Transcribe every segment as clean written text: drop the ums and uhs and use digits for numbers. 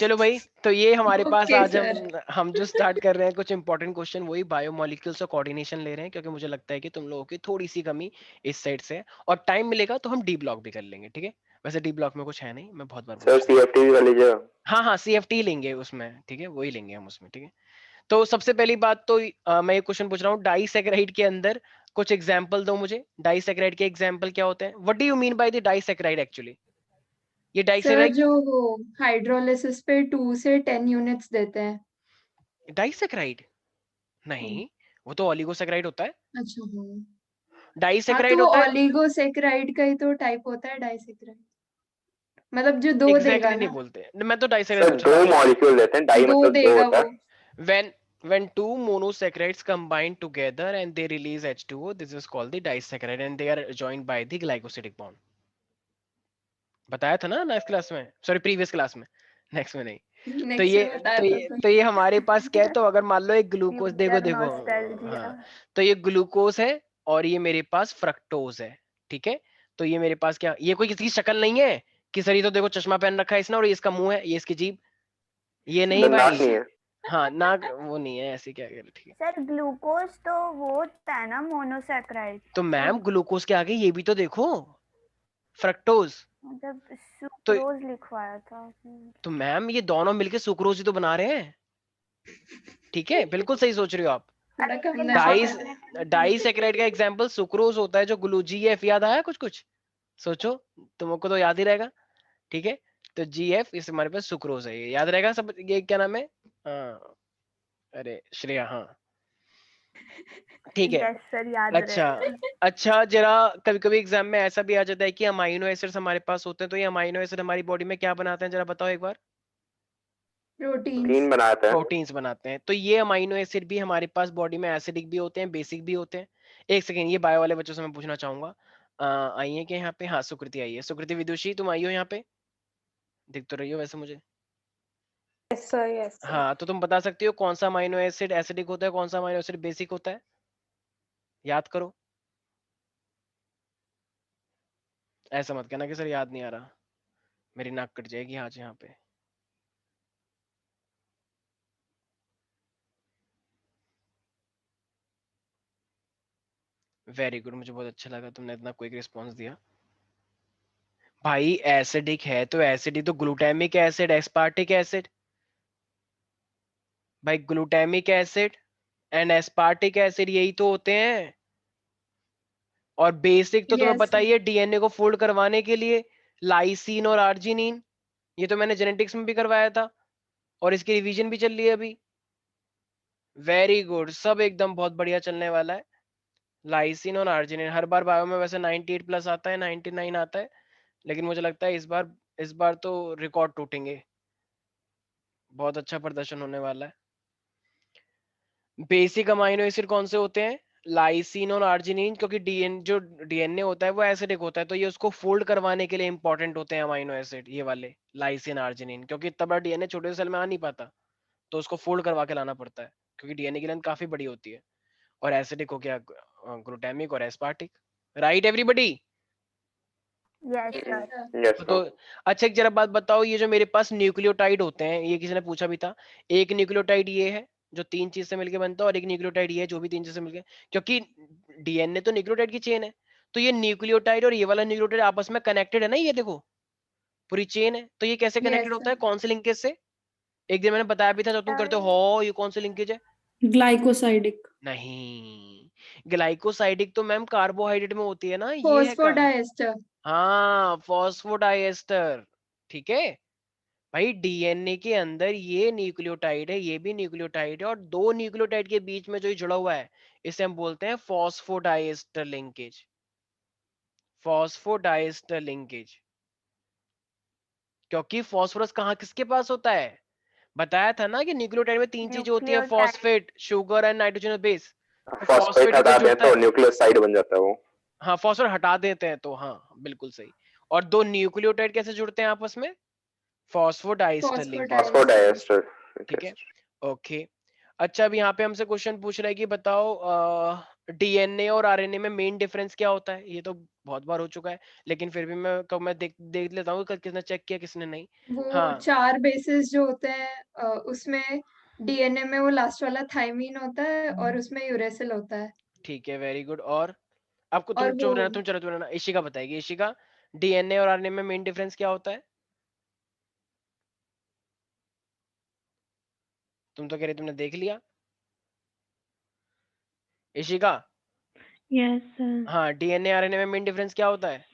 चलो भाई, तो ये हमारे पास ओके आज सर। हम जो स्टार्ट कर रहे हैं कुछ इंपॉर्टेंट क्वेश्चन, वही बायोमोलिक्यूल्स और कोऑर्डिनेशन ले रहे हैं, क्योंकि मुझे लगता है कि तुम लोगों की थोड़ी सी कमी इस साइड से है, और टाइम मिलेगा तो हम डी ब्लॉक भी कर लेंगे, ठीक है। वैसे डी ब्लॉक में कुछ है नहीं, मैं बहुत बार बोल सर चुका हूँ। CFT का लीजिएगा। हाँ हाँ, CFT लेंगे उसमें, ठीक है, वही लेंगे हम उसमें, ठीक है। तो सबसे पहली बात तो मैं ये क्वेश्चन पूछ रहा हूँ, डाइसैकेराइड के अंदर कुछ एग्जांपल दो मुझे। डाइसैकेराइड के एग्जांपल क्या होते हैं? What do you mean by the disaccharide actually? ये सर डाइसैकेराइड जो वो हाइड्रोलिसिस पे 2 से 10 यूनिट्स देते हैं। डाइसैकेराइड नहीं, वो तो ओलिगोसैकेराइड होता है। अच्छा हाँ। हाँ तो डाइसैकेराइड वो होता है, ऑलिगोसेक्राइड का ही तो टाइप होता है डाइसेक्राइड, मतलब जो दो एग्जैक्टली देगा नहीं ना। बोलते, मैं तो डाइसैकेराइड सर पूछ रहा दो था। मॉलिक्यूल देते हैं, डाई दो मतलब दो देगा होता वो। है। when two monosaccharides combine together and they release H2O, this is called the disaccharide and they are joined by the glycosidic bond. बताया था ना नेक्स्ट क्लास में, सॉरी प्रीवियस क्लास में, नेक्स्ट में नहीं। तो नेक्स्ट ये में बताया तो था ये सर। तो ये हमारे पास क्या है, तो अगर मान लो एक ग्लूकोज, देखो फ्यूचर देखो, नॉस्टैल्जिया। हाँ, तो ये ग्लूकोज है और ये मेरे पास फ्रक्टोज है, ठीक है। तो ये मेरे पास क्या, ये कोई किसी की शक्ल नहीं है कि सर ये तो देखो चश्मा पहन रखा है इसने और ये इसका मुंह है, ये इसकी जीभ, ये नहीं नाक भाई। नहीं है। हाँ नाक वो नहीं है, ऐसे क्या कर, ठीक है। सर ग्लूकोज तो वो होता है ना मोनोसैकेराइड। तो मैम ग्लूकोज के आगे ये भी तो देखो, फ्रक्टोज। मतलब तो सुक्रोज लिखवाया था। तो मैम ये दोनों मिलके सुक्रोज ही तो बना रहे हैं, ठीक है, बिल्कुल सही सोच रहे हो आप। थोड़ा कम नशा डाइस कर। डाइसैकेराइड का एग्जांपल सुक्रोज होता है, जो ग्लू GF याद आया कुछ कुछ, सोचो, तुमको तो याद ही रहेगा, ठीक है। तो GF इस हमारे पास सुक्रोज है, ये याद रहेगा सब। ये क्या नाम है? हाँ, अरे श्रेया, हाँ, ठीक है। यस सर याद अच्छा, रहेगा। अच्छा जरा, कभी कभी एग्जाम में ऐसा भी आ जाता है कि अमाइनो एसिड्स हमारे पास होते हैं, तो ये अमाइनो एसिड हमारी बॉडी में क्या बनाते हैं, जरा बताओ एक बार। प्रोटीन्स। प्रोटीन बनाता है। प्रोटीन्स बनाते हैं। तो ये अमाइनो एसिड भी हमारे पास बॉडी में एसिडिक भी होते हैं, बेसिक भी होते हैं। एक सेकेंड, ये बायो वाले बच्चों से मैं पूछना चाहूंगा, आई है कि यहाँ पे? हाँ, सुकृति आई है। सुकृति विदुषी, तुम आई हो यहाँ पे, दिख तो रही हो वैसे मुझे। Yes sir, yes sir. हाँ, तो तुम बता सकती हो कौन सा अमाइनो एसिड एसिडिक होता है, कौन सा अमाइनो एसिड बेसिक होता है? याद करो, ऐसा मत कहना कि सर याद नहीं आ रहा, मेरी नाक कट जाएगी आज यहाँ पे। वेरी गुड, मुझे बहुत अच्छा लगा तुमने इतना क्विक रिस्पॉन्स दिया। भाई एसिडिक है तो एसिडिक तो ग्लूटामिक एसिड, एस्पार्टिक एसिड, भाई glutamic acid and aspartic acid यही तो होते हैं। और बेसिक तो तुम्हें यस पता ही है, डीएनए को फोल्ड करवाने के लिए लाइसिन और आर्जिनिन, ये तो मैंने जेनेटिक्स में भी करवाया था और इसकी रिवीजन भी चल रही है अभी। वेरी गुड, सब एकदम बहुत बढ़िया चलने वाला है। लाइसिन और आर्जिनिन हर बार बायो में वैसे 98 प्लस आता है, 99 आता है, लेकिन मुझे लगता है इस बार तो रिकॉर्ड टूटेंगे, बहुत अच्छा प्रदर्शन होने वाला है। बेसिक अमाइनो एसिड कौन से होते हैं? लाइसिन और आर्जिनिन, क्योंकि जो डीएनए होता है वो एसिडिक होता है, तो ये उसको फोल्ड करवाने के लिए इंपॉर्टेंट होते हैं अमाइनो एसिड, ये वाले लाइसिन आर्जिनिन, क्योंकि इतना बड़ा डीएनए छोटे से सेल में आ नहीं पाता, तो उसको फोल्ड करवा के लाना पड़ता है, क्योंकि डीएनए की लेंथ काफी बड़ी होती है। और एसिडिक हो गया ग्लूटामिक और aspartic, right everybody? Yes sir. Yes तो सर। अच्छा एक जरा बात बताओ, ये जो मेरे पास न्यूक्लियोटाइड होते हैं, ये किसी ने पूछा भी था, एक न्यूक्लियोटाइड ये है जो 3 चीज से मिलकर बनता है, और एक न्यूक्लियोटाइड ये है जो भी 3 चीज से मिलकर, क्योंकि डीएनए तो न्यूक्लियोटाइड की चेन है, तो ये न्यूक्लियोटाइड और ये वाला न्यूक्लियोटाइड आपस में कनेक्टेड है ना, ये देखो पूरी चेन है, तो ये कैसे कनेक्टेड यस होता है, सर। कौन से लिंकेज से? एक दिन मैंने बताया भी था, जब तुम करते हो ये कौन से लिंकेज है? ग्लाइकोसाइडिक। नहीं, ग्लाइकोसाइडिक तो मैम कार्बोहाइड्रेट में होती है ना, ये है का, फॉस्फोडाइएस्टर। हाँ फॉस्फोडाइएस्टर, ठीक है। भाई डीएनए के अंदर ये न्यूक्लियोटाइड है, ये भी न्यूक्लियोटाइड है, और दो न्यूक्लियोटाइड के बीच में जो ये जुड़ा हुआ है, इसे हम बोलते हैं फॉस्फोडाइएस्टर लिंकेज, फॉस्फोडाइएस्टर लिंकेज। क्योंकि फॉस्फोरस कहाँ किसके पास होता है? बताया था ना कि न्यूक्लियोटाइड में 3 चीजें होती है, nucleotide. Phosphate, sugar and nitrogenous base. तो फॉस्फेट फॉस्फेट होके हटा दें जुड़ता तो है, न्यूक्लियोसाइड बन जाता है वो। हाँ फॉस्फेट हटा देते हैं तो, हाँ बिल्कुल सही। और दो न्यूक्लियोटाइड कैसे जुड़ते हैं आपस में? Phosphodiester linkage, phosphodiester. ठीक है, ओके। अच्छा, अब यहाँ पे हमसे क्वेश्चन पूछ रहा है कि बताओ डीएनए और आरएनए में मेन डिफरेंस क्या होता है? ये तो बहुत बार हो चुका है, लेकिन फिर भी मैं देख लेता हूँ किसने चेक किया किसने नहीं। वो हाँ 4 बेसेस जो होते हैं उसमें डीएनए में वो लास्ट वाला थाइमीन होता है और उसमें यूरेसिल होता है। ठीक है, वेरी गुड। और आपको और तुम वो चुप रहना। इशिका बताएगी। इशिका, डीएनए और आरएनए में मेन डिफरेंस क्या होता है? तुम तो कह रही तुमने देख लिया। Ishika, Yes, sir. हाँ, डीएनए आरएनए में मेन डिफरेंस क्या होता है?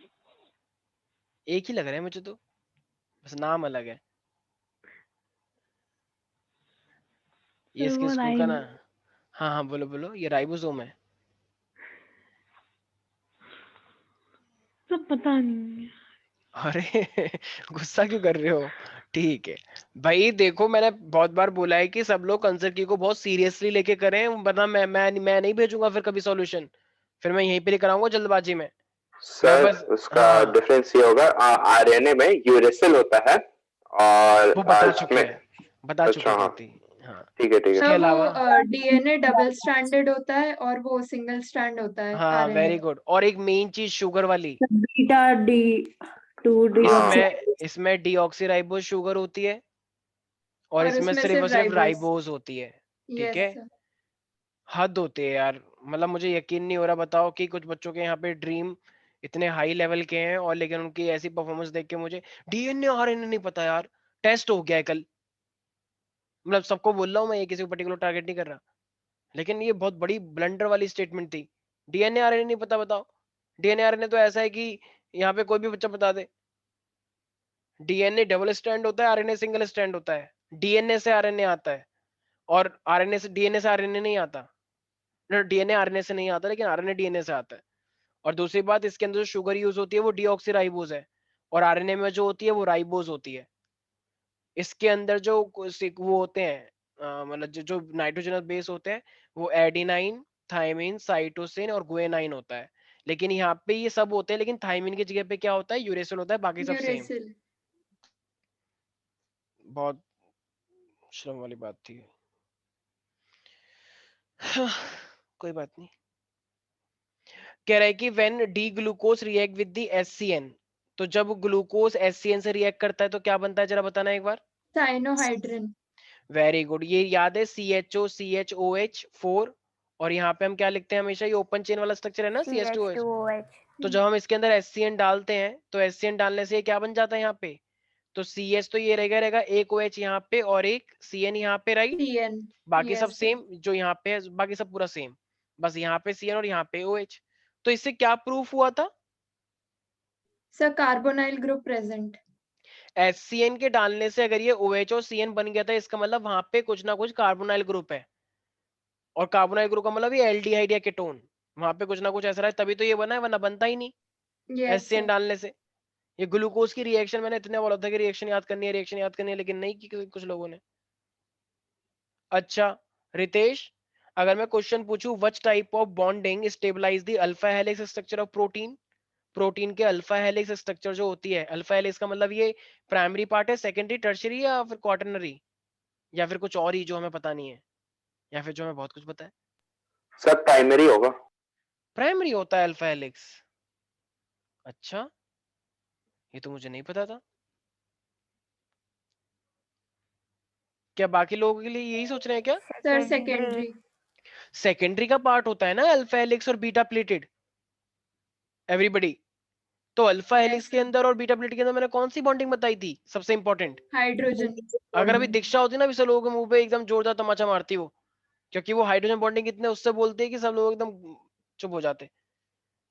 एक ही लग रहा है मुझे तो, बस नाम अलग है। ये Sir, इसके वो स्कूल का ना। राइम हाँ हाँ, बोलो बोलो। ये राइबोसोम है। तो पता नहीं। अरे गुस्सा क्यों कर रहे हो? ठीक है भाई, देखो मैंने बहुत बार बोला है कि सब लोग कंसेप्ट की को बहुत सीरियसली लेके करें, वरना मैं नहीं भेजूंगा फिर कभी सॉल्यूशन। फिर मैं यहीं पे लेकर आऊंगा जल्दबाजी में। मैं सर बस, उसका हाँ डिफरेंस ये होगा, आरएनए में यूरेसिल होता है और वो बता चुके इसमें। हैं, बता अच्छा चुके हाँ, कीर्ति। हाँ, ठीक है उसके सर वो अलावा, डीएनए डबल स्ट्रैंडेड होता है और वो सिंगल स्ट्रैंड होता है हाँ आरएनए। Very good. और एक मेन चीज शुगर वाली, बीटा डी 2 डीऑक्सी। इसमें डीऑक्सीराइबोज शुगर होती है और और इसमें उसमें सिर्फ और सिर्फ सिर्फ राइबोस। राइबोज होती है। ठीक यस है, सर। हद होती है यार। मतलब मुझे यकीन नहीं हो रहा, बताओ कि कुछ बच्चों के यहाँ पे ड्रीम इतने हाई लेवल के हैं और लेकिन उनकी ऐसी परफॉर्मेंस देख के मुझे डीएनए आरएनए नहीं पता यार। टेस्ट हो गया है कल। मतलब सबको बोल रहा हूँ मैं, ये किसी को पर्टिकुलर टारगेट नहीं कर रहा, लेकिन ये बहुत बड़ी ब्लंडर वाली स्टेटमेंट थी। डीएनए आरएनए नहीं पता, बताओ। डीएनए आरएनए तो ऐसा है कि यहाँ पे कोई भी बच्चा बता दे। डीएनए डबल स्ट्रैंड होता है, आरएनए सिंगल स्ट्रैंड होता है। डीएनए से आरएनए आता है और आरएनए से डीएनए से आरएनए नहीं आता। डीएनए आरएनए से नहीं आता, लेकिन आरएनए डीएनए से आता है। और दूसरी बात, इसके अंदर जो शुगर यूज होती है वो डीऑक्सीराइबोज है और आरएनए में जो होती है वो राइबोज होती है। इसके अंदर जो वो होते हैं, मतलब जो नाइट्रोजनस बेस होते हैं, वो एडिनाइन, थायमिन, साइटोसिन और गुएनाइन होता है। लेकिन यहाँ पे ये सब होते हैं, लेकिन थायमिन की जगह पे क्या होता है? यूरेसिल होता है, बाकी सब सेम। यूरेसिल। बहुत श्रम वाली बात थी। कोई बात नहीं। कह रहा है कि when D glucose react with the SCN, तो जब ग्लूकोज एससीएन से रिएक्ट करता है तो क्या बनता है, जरा बताना एक बार। साइनोहाइड्रिन। वेरी गुड, ये याद है, CHO CHOH4। और यहाँ पे हम क्या लिखते हैं हमेशा? ये ओपन चेन वाला स्ट्रक्चर है ना, CH2OH। CH2OH। तो जब हम इसके अंदर HCN डालते हैं तो HCN डालने से ये क्या बन जाता है यहाँ पे? तो CH तो ये रहेगा एक OH यहाँ पे और एक CN यहाँ पे, राइट। CN। बाकी सब यस सर। सेम, जो यहाँ पे है बाकी सब पूरा सेम, बस यहाँ पे CN और यहाँ पे OH। तो इससे क्या प्रूफ हुआ था? Sir carbonyl group present. HCN के डालने से अगर ये OH और CN बन गया था, इसका मतलब वहां पे कुछ ना कुछ कार्बोनाइल ग्रुप है। और कार्बोनाइल ग्रुप का मतलब ये एल्डिहाइड या कीटोन, वहां पे कुछ ना कुछ ऐसा है, तभी तो ये बना है, वरना बनता ही नहीं यस HCN सर। डालने से। ये ग्लूकोज की रिएक्शन, मैंने इतने बोला था कि रिएक्शन याद करनी है, रिएक्शन याद करनी है, लेकिन नहीं की कुछ लोगों ने। अच्छा रितेश, अगर मैं क्वेश्चन पूछूं, which type of bonding stabilise the alpha helix structure of protein. Protein के अल्फा हेलिक्स स्ट्रक्चर जो होती है, अल्फा हेलिक्स का मतलब ये प्राइमरी पार्ट है, सेकेंडरी, टर्शियरी या फिर क्वाटरनरी, या फिर कुछ और ही जो हमें पता नहीं है, या फिर जो हमें बहुत कुछ पता है? सब प्राइमरी होगा। प्राइमरी होता है अल्फा हेलिक्स। अच्छा, ये तो मुझे नहीं पता था। क्या बाकी लोगों के लिए यही सोच रहे हैं क्या? Sir secondary. सेकेंडरी। सेकेंडरी का पार्ट होता है ना अल्फा हेलिक्स और बीटा प्लेटेड, एवरीबॉडी। तो अल्फा हेलिक्स यस के सर। अंदर और बीटा प्लेट के अंदर मैंने कौन सी बॉन्डिंग बताई थी सबसे इंपॉर्टेंट? हाइड्रोजन। अगर अभी दीक्षा होती ना, अभी सब लोगों के मुंह पे एकदम जोरदार तमाचा मारती वो, क्योंकि वो हाइड्रोजन बॉन्डिंग इतने उससे बोलते हैं कि सब लोग एकदम चुप हो जाते।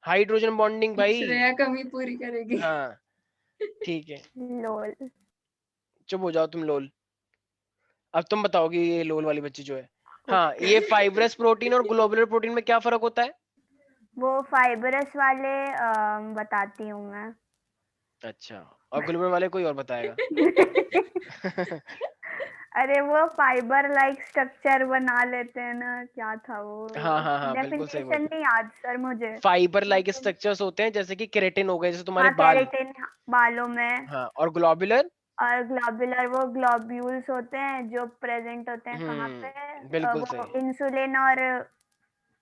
हाइड्रोजन बॉन्डिंग भाई। श्रेया कमी पूरी करेगी। हाँ ठीक है, लोल। चुप हो जाओ तुम लोल। अब तुम बताओगी ये लोल वाली बच्ची जो है। हाँ, ओके। ये फाइब्रस प्रोटीन और ग्लोबुलर प्रोटीन में क्या फर्क होता है? वो फाइबरस वाले बताती हूँ मैं। अच्छा, और ग्लोबुलर वाले कोई और बताएगा? अरे वो फाइबर लाइक स्ट्रक्चर बना लेते हैं ना, क्या था वो? हाँ हाँ हाँ, बिल्कुल सही डेफिनेशन बोल। नहीं याद सर मुझे। फाइबर लाइक लेकिन स्ट्रक्चर्स होते हैं, जैसे कि केराटिन हो गए, जैसे तुम्हारे हाँ, बाल। केराटिन बालों में। हाँ, और ग्लोबुलर। और ग्लोबुलर वो ग्लोब्यूल्स होते हैं जो प्रेजेंट होते हैं कहाँ पे? बिल्कुल वो सही। इंसुलिन और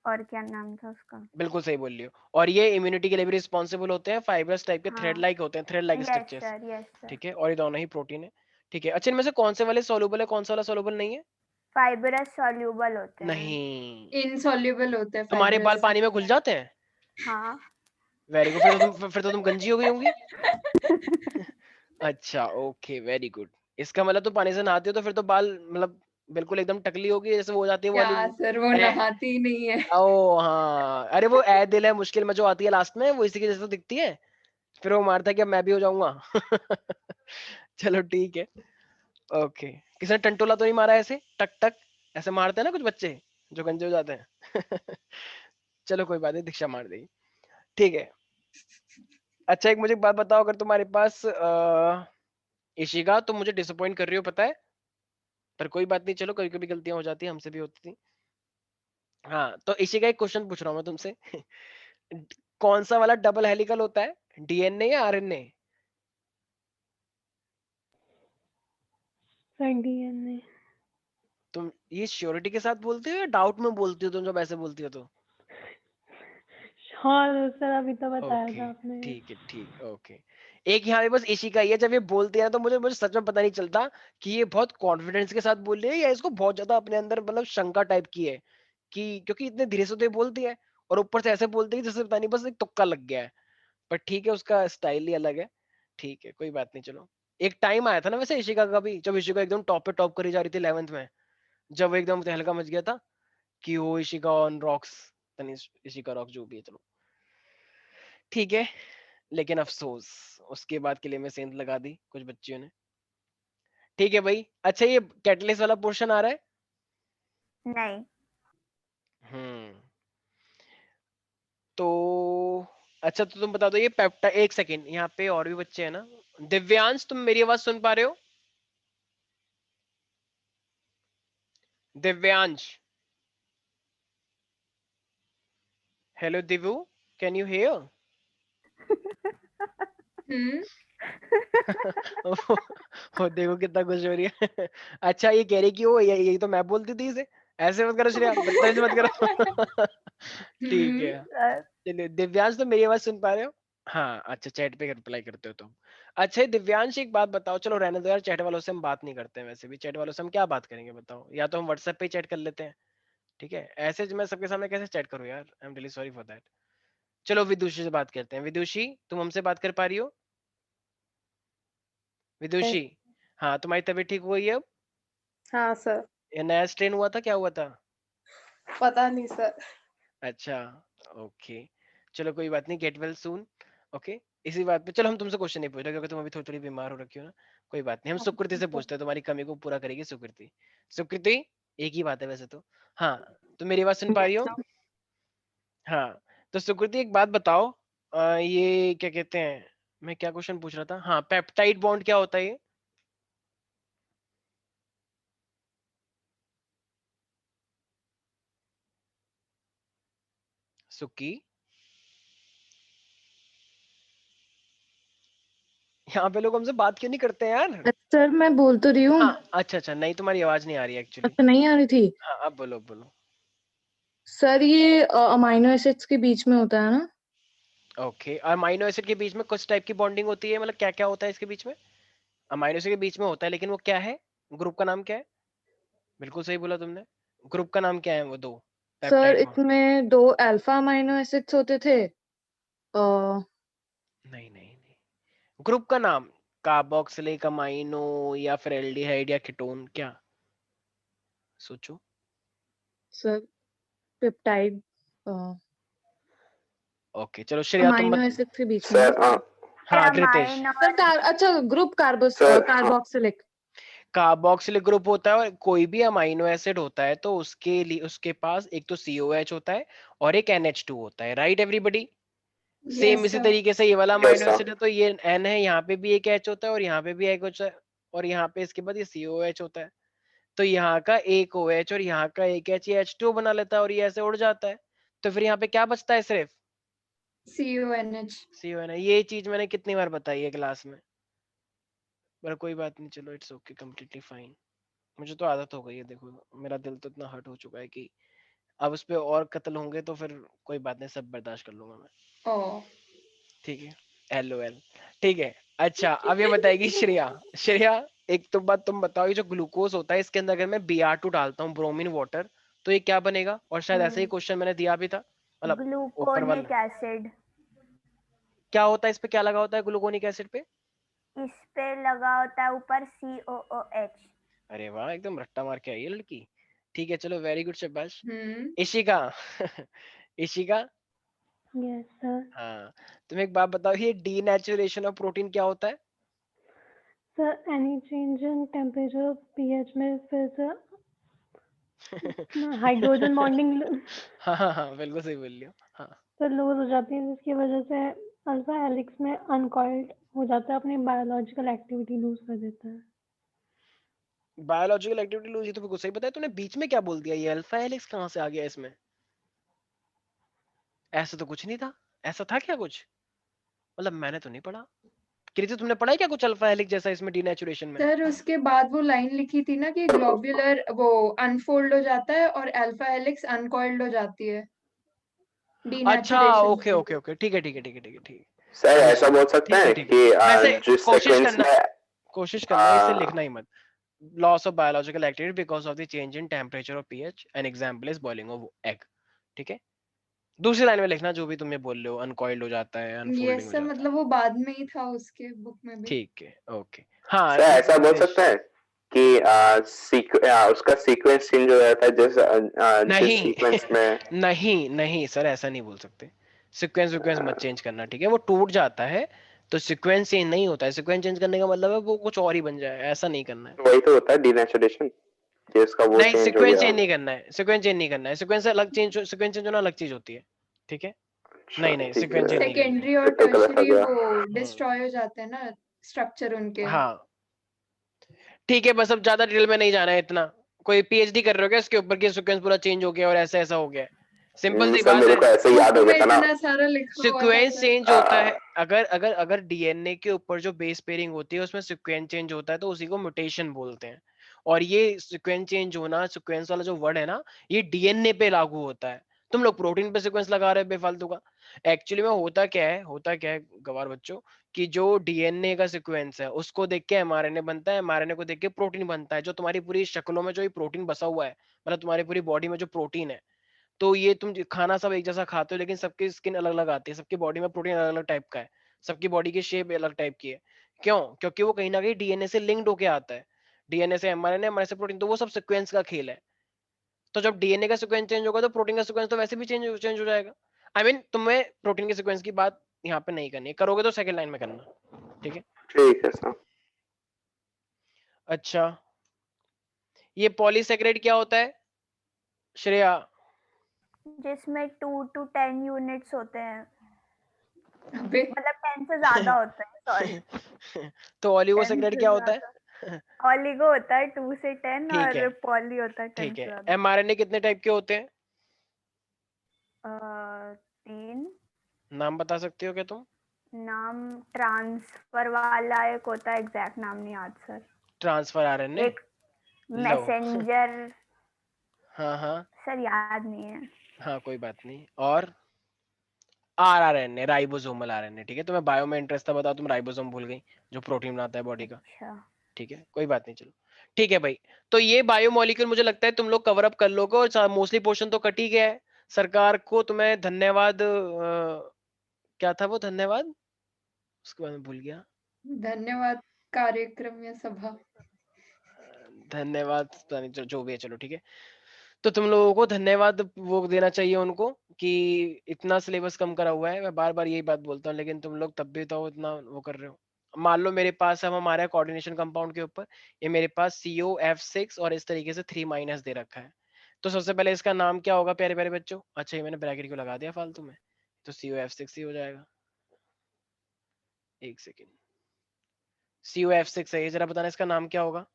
और क्या नाम था उसका? बिल्कुल सही बोल रही हो। और ये इम्यूनिटी के लिए भी रिस्पॉन्सिबल होते हैं, फाइब्रस टाइप के, थ्रेड हाँ। लाइक होते हैं, thread like yes structures. Sir, yes sir. ठीक है, और ये दोनों ही प्रोटीन है। ठीक है, अच्छा इनमें से कौन से वाले सॉल्युबल है, कौन सा वाला सॉल्युबल नहीं है? फाइब्रस सॉल्यूबल होते हैं। नहीं, इनसॉल्युबल होते हैं तुम्हारे बाल फाइब्रस। पानी में घुल जाते हैं? हाँ। वेरी गुड, फिर तो तुम गंजी हो गई होंगी। अच्छा ओके, वेरी गुड। इसका मतलब तो पानी से नहाते हो तो फिर तो बाल मतलब बिल्कुल एकदम टकली होगी, जैसे वो हो जाती है वो क्या वाली सर, वो नहाती ही नहीं है। ओ हाँ, अरे वो ए दिल है मुश्किल में जो आती है लास्ट में, वो इसी के जैसे तो दिखती है। फिर वो मारता है कि अब मैं भी हो जाऊंगा। चलो ठीक है, ओके। किसने टंटोला तो नहीं मारा ऐसे टक टक, ऐसे मारते हैं ना कुछ बच्चे जो गंजे हो जाते हैं। चलो कोई बात नहीं, दीक्षा मार देगी। ठीक है, अच्छा एक मुझे एक बात बताओ, अगर तुम्हारे पास इशिका, तुम मुझे डिसअपॉइंट कर रही हो पता है, पर कोई बात नहीं, चलो कभी कभी गलतियां हो जाती हैं, हमसे भी होती थी। हाँ तो इशिका एक क्वेश्चन पूछ रहा हूँ मैं तुमसे। कौन सा वाला डबल हेलिकल होता है, डीएनए या आरएनए? Sir DNA. तुम ये श्योरिटी के साथ बोलती हो या डाउट में बोलती हो तुम जब ऐसे बोलती हो तो? हाँ सर, अभी तो बताया ओके था आपने। ठीक है, ठीक, ओके। एक यहाँ पे बस इशिका ही है, जब ये बोलती है ना तो मुझे मुझे सच में पता नहीं चलता कि ये बहुत कॉन्फिडेंस के साथ बोल रही है या इसको बहुत ज्यादा अपने अंदर मतलब शंका टाइप की है, कि क्योंकि इतने धीरे से तो ये बोलती है और ऊपर से ऐसे बोलती है जैसे पता नहीं बस एक तुक्का लग गया है। पर ठीक है, उसका स्टाइल ही अलग है। ठीक है कोई बात नहीं, चलो। एक टाइम आया था ना वैसे इशिका का भी, जब इशिका एकदम टॉप पे टॉप करी जा रही थी 11th में, जब वो एकदम तहलका मच गया था कि वो Ishika on rocks, Tanish Ishika rock जो भी है, चलो ठीक है। लेकिन अफसोस, उसके बाद के लिए मैं सेंध लगा दी कुछ बच्चियों ने। ठीक है भाई, अच्छा ये कैटलिस्ट वाला पोर्शन आ रहा है? नहीं। तो अच्छा, तो तुम बता दो ये पेप्टाइड, एक सेकंड, यहाँ पे और भी बच्चे हैं ना। दिव्यांश, तुम मेरी आवाज सुन पा रहे हो? Divyansh, hello Divyu, can you hear? Hmm. वो देखो कितना खुश हो रही है। अच्छा ये कह रही कि वो ये तो मैं बोलती थी इसे, ऐसे मत करो श्रेया, बदतमीज मत करो। ठीक है, सर चलिए दिव्यांश, तो मेरी आवाज सुन पा रहे हो? हाँ अच्छा, चैट पे रिप्लाई करते हो तुम। अच्छा ये दिव्यांश एक बात बताओ, चलो रहने दो यार, चैट वालों से हम बात नहीं करते हैं, वैसे भी चैट वालों से हम क्या बात करेंगे बताओ, या तो हम व्हाट्सएप पे चैट कर लेते हैं। ठीक है, ऐसे मैं सबके सामने कैसे चैट करूँ यार, I am really sorry for that. चलो विदुषी से बात करते हैं। विदुषी, तुम हमसे बात कर पा रही हो? विदुषी, हाँ तुम्हारी तबीयत ठीक हो गई है अब? हाँ सर। या नया स्ट्रेन हुआ था, क्या हुआ था? पता नहीं सर। अच्छा ओके, चलो कोई बात नहीं, गेट वेल सून। ओके, इसी बात पे चलो हम तुमसे क्वेश्चन नहीं पूछ रहे क्योंकि तुम अभी थोड़ी थोड़ी बीमार हो रखी हो ना। कोई बात नहीं, हम सुकृति से पूछते हैं, तुम्हारी कमी को पूरा करेगी सुकृति। सुकृति, एक ही बात है वैसे तो। हाँ, तुम मेरी बात सुन पा रही हो? हाँ, तो सुकृति एक बात बताओ, ये क्या कहते हैं, मैं क्या क्वेश्चन पूछ रहा था, हाँ पेप्टाइड बॉन्ड क्या होता है ये? सुक्की, यहाँ पे लोग हमसे बात क्यों नहीं करते हैं यार? सर मैं बोल तो रही हूँ। हाँ अच्छा अच्छा, नहीं तुम्हारी आवाज नहीं आ रही एक्चुअली। अच्छा, नहीं आ रही थी। हाँ अब बोलो, अब बोलो। सर ये अमाइनो एसिड्स के बीच में होता है ना? ओके, और अमाइनो एसिड के बीच में कुछ टाइप की बॉन्डिंग होती है, मतलब क्या क्या होता है इसके बीच में? अमाइनो एसिड के बीच में होता है, लेकिन वो क्या है, ग्रुप का नाम क्या है? बिल्कुल सही बोला तुमने, ग्रुप का नाम क्या है वो दो सर पेप्टाइड बॉन्ड? इसमें 2 अल्फा अमाइनो एसिड्स होते थे। नहीं नहीं नहीं, ग्रुप का नाम, कार्बोक्सिलिक अमाइनो या फिर एल्डिहाइड या कीटोन, क्या? सोचो। सर पेप्टाइड ओके चलो श्रेया तुम अमाइनो बत... एसिड्स के बीच में। सर हाँ कृतेश। सर अच्छा, group sir carboxylic. Carboxylic group होता है, और कोई भी अमाइनो एसिड होता है तो उसके लिए उसके पास एक तो COH होता है और एक NH2 होता है, राइट एवरीबडी? सेम यस इसी सर। तरीके से ये वाला यस अमाइनो सर। एसिड है तो ये N है, यहाँ पे भी एक H होता है और यहाँ पे भी एक H है, और यहाँ पे इसके बाद ये COH होता है, तो यहाँ का एक OH और यहाँ का एक H, ये H2 बना लेता है और ये ऐसे उड़ जाता है, तो फिर यहाँ पे क्या बचता है, सिर्फ CONH। CON है। ये चीज मैंने कितनी बार बताई है क्लास में, पर कोई बात नहीं, चलो इट्स ओके, कम्प्लीटली फाइन। मुझे तो आदत हो गई है, देखो मेरा दिल तो इतना हर्ट हो चुका है कि अब उस पे और कत्ल होंगे तो फिर कोई बात नहीं, सब बर्दाश्त कर लूंगा मैं। ओ ठीक है, LOL। ठीक है, अच्छा अब ये बताएगी श्रेया। श्रेया, एक तो बात तुम बताओ, ये जो ग्लूकोज होता है इसके अंदर अगर मैं Br2 डालता हूँ, ब्रोमीन वाटर, तो ये क्या बनेगा? और शायद ऐसा ही क्वेश्चन मैंने दिया भी था, मतलब ऊपर ग्लूकोनिक वाला। एसिड। क्या होता है इस पे, क्या लगा होता है ग्लूकोनिक एसिड पे? इस पे लगा होता है ऊपर COOH। अरे वाह, एकदम रट्टा मार के आई है लड़की। ठीक है, चलो वेरी गुड शाबाश। Hmm Ishika. Ishika, yes sir. हाँ, तुम एक बात बताओ, ये डीनेचुरेशन ऑफ प्रोटीन क्या होता है? Sir any change in temperature pH में फिर से हाइड्रोजन बॉन्डिंग हाँ हाँ हाँ, बिल्कुल सही बोल रही हो। हाँ, सर लूज हो जाती है, जिसकी वजह से अल्फा हेलिक्स में अनकॉइल्ड हो जाता है, अपनी बायोलॉजिकल एक्टिविटी लूज कर देता है। बायोलॉजिकल एक्टिविटी लूज, ये तो बिल्कुल सही बताया तूने। बीच में क्या बोल दिया, ये अल्फा हेलिक्स कहाँ से आ गया इसमें? ऐसा तो कुछ नहीं था। ऐसा था क्या कुछ? मतलब मैंने तो नहीं पढ़ा। कृति, तुमने पढ़ा है क्या कुछ अल्फा हेलिक्स जैसा इसमें डीनेचुरेशन में? सर उसके बाद वो लाइन लिखी थी ना कि ग्लोब्यूलर वो अनफोल्ड हो जाता है और अल्फा हेलिक्स अनकॉइल्ड हो जाती है अच्छा, डीनेचुरेशन ओके से। ओके ओके, ठीक है ठीक है ठीक है ठीक है ठीक है, सर ऐसा अंडरस्टूड। बोल सकते ठीक है हैं ठीक कि है, वैसे जिस कोशिश सीक्वेंस करना, में कोशिश करना इसे आ, लिखना ही मत। Loss of biological activity because of the change in temperature of pH, an example is boiling of egg. ठीक है, दूसरी लाइन में लिखना जो भी तुम ये बोल रहे हो, अनकॉइल्ड हो जाता है, ये अनफोल्डिंग हो सर जाता है। मतलब वो बाद में ही था उसके बुक में भी। ठीक है, ओके। हाँ, सर ऐसा बोल सकते हैं कि उसका सीक्वेंस चेंज हो जाता है जिस नहीं सीक्वेंस में नहीं नहीं सर, ऐसा नहीं बोल सकते। सीक्वेंस सीक्वेंस मत चेंज करना, ठीक है? वो टूट जाता है तो सीक्वेंस चेंज नहीं होता है। सीक्वेंस चेंज करने का मतलब है वो कुछ और ही बन जाए, ऐसा नहीं करना है। वही तो होता है डीनेचुरेशन, जिसका वो नहीं, चेंज हो सीक्वेंस गया। चेंज नहीं करना है, सीक्वेंस चेंज नहीं करना है। सीक्वेंस से अलग चेंज, सीक्वेंस चेंज होना अलग चीज होती है, ठीक है? अच्छा नहीं नहीं, ठीक सीक्वेंस चेंज है, नहीं करनी है। सेकेंडरी और फिर तो गलत आ टर्शरी गया। वो हम्म, डिस्ट्रॉय हो जाते हैं ना स्ट्रक्चर उनके। हाँ ठीक है, बस अब ज्यादा डिटेल में नहीं जाना है इतना। कोई PhD कर रहे हो क्या इसके ऊपर कि सीक्वेंस पूरा चेंज हो गया और ऐसा ऐसा हो गया? सिंपल सी सर बात मेरे है, को ऐसे ही याद बुक हो में गया था ना। इतना सारा लिखा हुआ था सीक्वेंस सर। चेंज आ, होता है अगर अगर अगर DNA के ऊपर जो बेस पेयरिंग होती है उसमें सीक्वेंस चेंज होता है तो उसी को म्यूटेशन बोलते हैं। और ये सीक्वेंस चेंज होना, सीक्वेंस वाला जो वर्ड है ना, ये DNA पे लागू होता है। तुम लोग प्रोटीन पे सीक्वेंस लगा रहे हो बेफालतू का। एक्चुअली में होता क्या है गवार बच्चों, कि जो DNA का सीक्वेंस है उसको देख के mRNA बनता है, mRNA को देख के प्रोटीन बनता है। जो तुम्हारी पूरी शक्लों में जो ये प्रोटीन बसा हुआ है, मतलब तुम्हारी पूरी बॉडी में जो प्रोटीन है, तो ये तुम खाना सब एक जैसा खाते हो लेकिन सबकी स्किन अलग अलग आती है, सबकी बॉडी में प्रोटीन अलग अलग टाइप का है, सबकी बॉडी की शेप अलग टाइप की है। क्यों? क्योंकि वो कहीं ना कहीं DNA से लिंक्ड होके आता है। DNA से mRNA, mRNA से प्रोटीन, तो वो सब सीक्वेंस का खेल है। तो जब DNA का सीक्वेंस चेंज होगा तो प्रोटीन का सीक्वेंस तो वैसे भी चेंज हो जाएगा। आई मीन तुम्हें प्रोटीन के सीक्वेंस की बात यहाँ पे नहीं करनी है, करोगे तो सेकंड लाइन में करना, ठीक है? ठीक है सर। अच्छा, ये पॉलीसेकेराइड क्या होता है श्रेया? जिसमें 2 to 10 यूनिट्स होते हैं, अबे मतलब 10 से ज्यादा होते हैं, सॉरी। तो 10 ऑलिगोसेकेराइड से क्या होता ज्यादा। है? ऑलिगो होता है 2 से 10 ठीक और है, पॉली होता है 10 ठीक से है। ज्यादा। mRNA कितने टाइप के होते हैं? 3 नाम बता सकते हो क्या तुम? नाम, ट्रांसफर वाला एक होता है, एग्जैक्ट नाम नहीं याद सर। ट्रांसफर RNA, एक लो। मैसेंजर, हाँ हाँ सर याद नहीं है। हाँ, कोई बात नहीं। और RNA, राइबोसोमल RNA, ठीक है? तुम्हें बायो में इंटरेस्ट था, बताओ, तुम राइबोसोम भूल गई जो प्रोटीन बनाता है बॉडी का। अच्छा, ठीक है, कोई बात नहीं, चलो। ठीक है भाई, तो ये बायोमोलिक्यूल मुझे लगता है तुम लोग कवर अप कर लोगे और मोस्टली पोर्शन तो कट ही गया है। सरकार को तुम्हें धन्यवाद, क्या था वो धन्यवाद, उसके बाद में भूल गया। धन्यवाद कार्यक्रम या सभा। धन्यवाद, पता नहीं, जो भी है, चलो ठीक है। तो तुम लोगों को धन्यवाद वो देना चाहिए उनको कि इतना सिलेबस कम करा हुआ है। मैं बार बार यही बात बोलता हूँ लेकिन तुम लोग तब भी तो इतना वो कर रहे हो। मान लो मेरे पास, हम हमारे कोऑर्डिनेशन कंपाउंड के ऊपर, ये मेरे पास COF6 और इस तरीके से 3- दे रखा है। तो सबसे पहले इसका नाम क्या होगा प्यारे प्यारे बच्चों? अच्छा, ये मैंने ब्रैकेट क्यों लगा दिया फालतू में? तो COF6 ही हो जाएगा। एक सेकेंड, COF6 है ये, जरा बताना इसका नाम क्या होगा?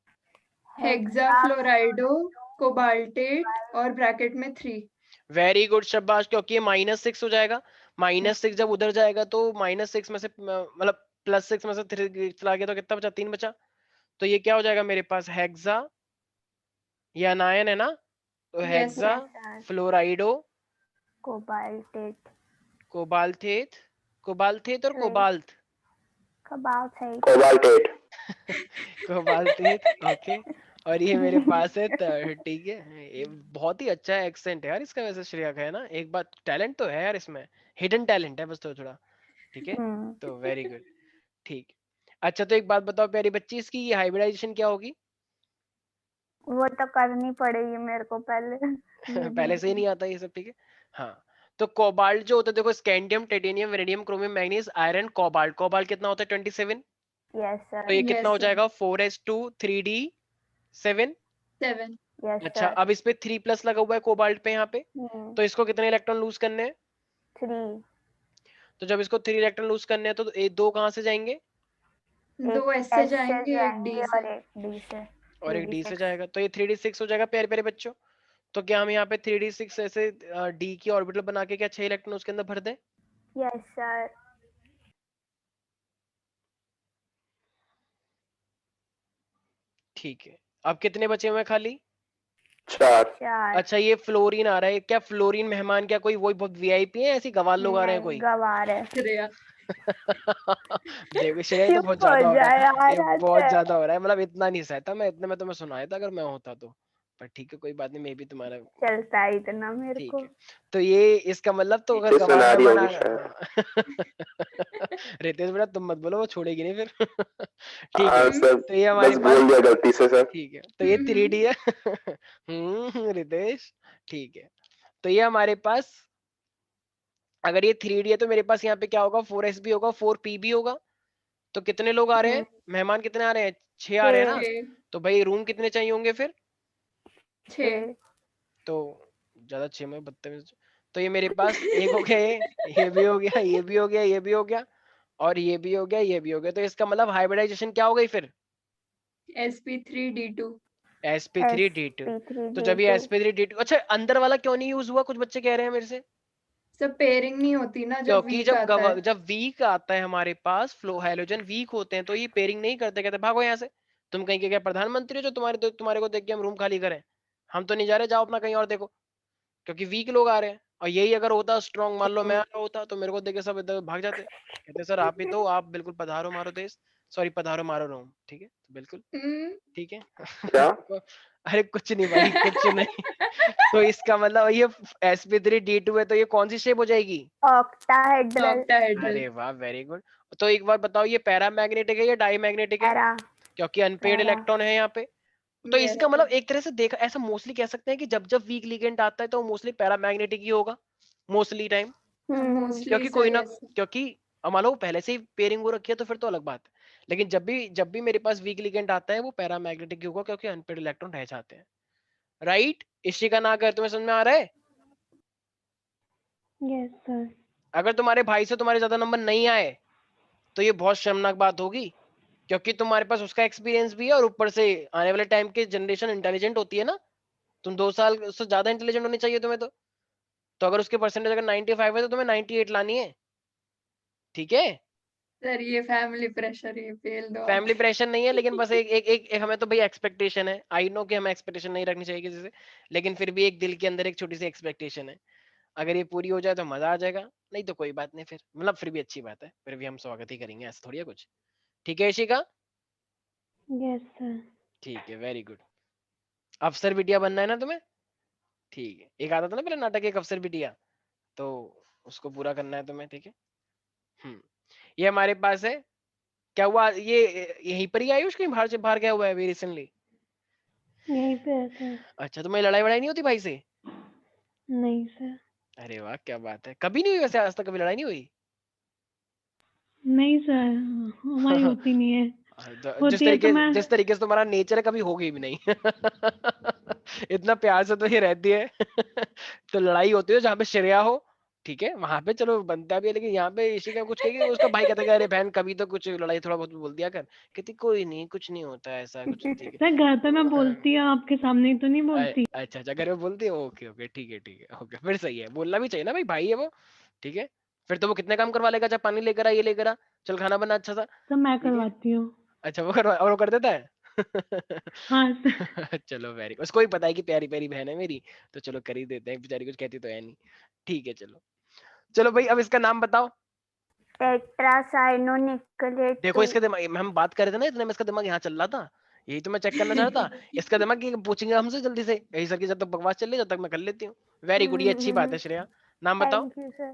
हेक्साफ्लोराइडो कोबाल्टेट और ब्रैकेट में 3। वेरी गुड शाबाश, क्योंकि ये -6 हो जाएगा। -6 जब उधर जाएगा तो -6 में से मतलब +6 में से 3 चला गया तो कितना बचा? 3 बचा। तो ये क्या हो जाएगा मेरे पास? हेक्सा, ये अनायन है ना, तो Yes, hexa, sir. Fluorido, Cobaltate. Cobaltate, cobaltate और Right. Cobalt, Cobaltate. Cobaltate. Cobaltate, okay. और ये मेरे पास है ठीक है। ये बहुत ही अच्छा एक्सेंट है यार इसका वैसे श्रेया का, है ना? एक बात, टैलेंट तो है यार इसमें, हिडन टैलेंट है बस थोड़ा थोड़ा, ठीक है? तो वेरी गुड, ठीक। अच्छा तो एक बात बताओ प्यारी बच्ची, इसकी ये हाइब्रिडाइजेशन क्या होगी? वो तो करनी पड़ेगी मेरे को पहले। पहले से ही नहीं आता ये सब, ठीक है? हाँ, तो कोबाल्ट जो होता है, देखो scandium, titanium, vanadium, chromium, manganese, iron, cobalt. Cobalt कितना होता है? 27। Yes sir. तो ये कितना हो Yes, sir. जाएगा? 4s2 3d7। 7. यस अच्छा, सर। अब इस पे 3+ लगा हुआ है कोबाल्ट पे यहाँ पे, तो इसको कितने इलेक्ट्रॉन लूज करने हैं? 3। तो जब इसको 3 इलेक्ट्रॉन लूज करने हैं तो ये 2 कहाँ से जाएंगे? 2 S से जाएंगे, एक D और से. एक डी से। और एक D से 3d6। जाएगा, तो ये 3d6 हो जाएगा प्यारे प्यारे बच्चों। तो क्या हम यहाँ पे 3d6 ऐसे D की ऑर्बिटल बना के क्या 6 इलेक्ट्रॉन उसके अंदर भर दें? Yes sir. ठीक है, अब कितने बचे हुए हैं खाली? 4। 4। अच्छा, ये फ्लोरीन आ रहा है, क्या फ्लोरीन मेहमान क्या कोई वही बहुत वीआईपी है, ऐसी गवार लोग आ रहे हैं नहीं, कोई? गवार है। श्रेया. देखो श्रेया, ये तो चुप बहुत हो ज्यादा हो रहा जाए है, यार, ये हद बहुत है। ज्यादा हो रहा है, मतलब इतना नहीं सहता मैं, इतने में तो मैं सुनाया था अगर मैं होता तो, पर ठीक है कोई बात नहीं, मे भी तुम्हारा चलता है इतना मेरे ठीक को। है। तो ये इसका मतलब तो अगर पीछे गवार सुना रही मेहमान होगी शायद। रितेश बेटा तुम मत बोलो, वो छोड़ेगी नहीं फिर। ठीक है, हाँ सर, तो ये हमारे बस पास, बोल दिया गलती से सर। ठीक है, तो ये 3D है। रितेश, ठीक है, तो ये हमारे पास, अगर ये 3D है तो मेरे पास यहाँ पे क्या होगा? 4s भी होगा, 4p भी होगा। तो कितने लोग आ रहे हैं? मेहमान कितने आ रहे हैं? 6 आ रहे हैं ना? 6. तो भाई रूम कितने चाहिए होंगे फिर? 6. तो ज्यादा 6 में 32, तो ये मेरे पास एक हो गया, ये भी हो गया, ये भी हो गया, ये भी हो गया, और ये भी हो गया, ये भी हो गया। तो इसका मतलब हाइब्रिडाइजेशन क्या हो गई फिर? sp3d2. sp3d2। तो जब ये sp3d2। sp3d2, अच्छा अंदर वाला क्यों नहीं यूज हुआ? कुछ बच्चे कह रहे हैं मेरे से, सब पेयरिंग नहीं होती ना जब क्योंकि वीक आता है. जब वीक आता है हमारे पास, फ्लो हैलोजन वीक होते हैं तो ये पेयरिंग नहीं करते, कहते भागो यहाँ से, तुम कहीं के क्या प्रधानमंत्री हो जो तुम्हारे को देख के हम रूम खाली करें? हम तो नहीं जा रहे, जाओ अपना कहीं और देखो, क्योंकि वीक लोग आ रहे हैं। और यही अगर होता स्ट्रॉन्ग, मान लो मैं आ रहा होता, तो मेरे को देख के सब इधर भाग जाते, कहते सर आप ही तो, आप बिल्कुल पधारो मारो देश, सॉरी पधारो मारो रूम, ठीक है, तो बिल्कुल हम्म. ठीक है। क्या? अरे कुछ नहीं भाई, कुछ नहीं। तो इसका मतलब ये sp3d2 है, तो ये कौन सी शेप हो जाएगी? ऑक्टाहेड्रल। Octahedral. अरे वाह, वेरी गुड। तो एक बार बताओ, ये पैरामैग्नेटिक है या डाईमैग्नेटिक है? पैरा। क्योंकि अनपेड पैरा। इलेक्ट्रॉन है यहाँ पे। तो Yes, इसका sir. मतलब एक तरह से देखा, ऐसा मोस्टली कह सकते हैं कि जब जब वीक लिगेंड आता है तो मोस्टली पैरामैग्नेटिक ही होगा मोस्टली टाइम, Mostly क्योंकि sir, कोई ना, yes, sir. क्योंकि मान लो पहले से ही पेयरिंग हो रखी है तो फिर तो अलग बात है, लेकिन जब भी मेरे पास वीक लिगेंड आता है वो पैरामैग्नेटिक ही होगा, क्योंकि अनपेड इलेक्ट्रॉन रह जाते हैं, राइट? इसी का ना कर, तुम्हें समझ में आ रहा है? Yes sir. अगर तुम्हारे भाई से तुम्हारे ज्यादा नंबर नहीं आए तो ये बहुत शर्मनाक बात होगी, क्योंकि तुम्हारे पास उसका एक्सपीरियंस भी है और ऊपर से आने वाले टाइम की जनरेशन इंटेलिजेंट होती है ना, तुम 2 साल से ज्यादा इंटेलिजेंट होनी चाहिए तुम्हें, तो अगर उसके परसेंटेज अगर 95 है तो तुम्हें 98 लानी है, ठीक है? सर ये फैमिली प्रेशर, ये फेल दो आप. फैमिली प्रेशर नहीं है, लेकिन बस एक हमें तो भाई एक्सपेक्टेशन है, आई नो कि हमें एक्सपेक्टेशन नहीं रखनी चाहिए किसी से, लेकिन फिर भी एक दिल के अंदर एक छोटी सी एक्सपेक्टेशन है, अगर ये पूरी हो जाए तो मजा आ जाएगा, नहीं तो कोई बात नहीं, फिर मतलब फिर भी अच्छी बात है, फिर भी हम स्वागत ही करेंगे, ऐसा थोड़ी है कुछ, ठीक है इशिका? Yes sir. ठीक है, वेरी गुड। अफसर बिटिया बनना है ना तुम्हें? ठीक है, एक आता था ना पहले नाटक, एक अफसर बिटिया, तो उसको पूरा करना है तुम्हें, ठीक है? ये हमारे पास है, क्या हुआ ये यहीं पर ही आयुष कहीं बाहर से बाहर गया हुआ है अभी रिसेंटली? यहीं पे है सर। अच्छा, तुम्हें लड़ाई वड़ाई नहीं होती भाई से? नहीं सर। अरे वाह, क्या बात है, कभी नहीं हुई वैसे, आज तक कभी लड़ाई नहीं हुई? नहीं सर, हमारी होती नहीं है। होती है तो मैं, जिस तरीके से तुम्हारा नेचर है, कभी होगी भी नहीं। इतना प्यार से तो ये रहती है। तो लड़ाई होती है जहाँ पे श्रेया हो, ठीक है, वहां पे चलो बनता भी है, लेकिन यहाँ पे इसी का कुछ कहेगी, उसका भाई कहता है अरे बहन कभी तो कुछ लड़ाई थोड़ा बहुत बोल दिया कर, कहती कोई नहीं, कुछ नहीं होता ऐसा कुछ, ठीक है। सर घर पे मैं बोलती हूँ, आपके सामने ही तो नहीं बोलती। अच्छा अच्छा, घर में बोलती है, ओके ओके, ठीक है ठीक है, ओके, फिर सही है, बोलना भी चाहिए ना भाई, भाई है वो, ठीक है। फिर तो वो कितने काम करवा लेगा, जब पानी लेकर आ, ये लेकर आ, चल खाना बना अच्छा सा, सब मैं ठीक है। करवाती हूँ। अच्छा वो करवा, और वो कर देता है? हाँ सर। चलो वेरी, उसको भी पता है कि प्यारी प्यारी बहन है मेरी, तो चलो कर ही देते हैं, बेचारी कुछ कहती तो है नहीं। ठीक है चलो, चलो भाई अब इसका नाम बताओ। टेट्रासाइनोनिकलेट देखो इसके दिमाग में हम बात कर रहे थे ना, इतने में इसका दिमाग यहाँ चल रहा था, यही तो मैं चेक करना चाह रहा था। इसका दिमाग कि पूछेंगे हमसे जल्दी से, यही सर की जब तक बकवास चल रही है, जब तक मैं कर लेती हूँ। वेरी गुड, ये अच्छी बात है श्रेया। नाम बताओ। Thank you sir.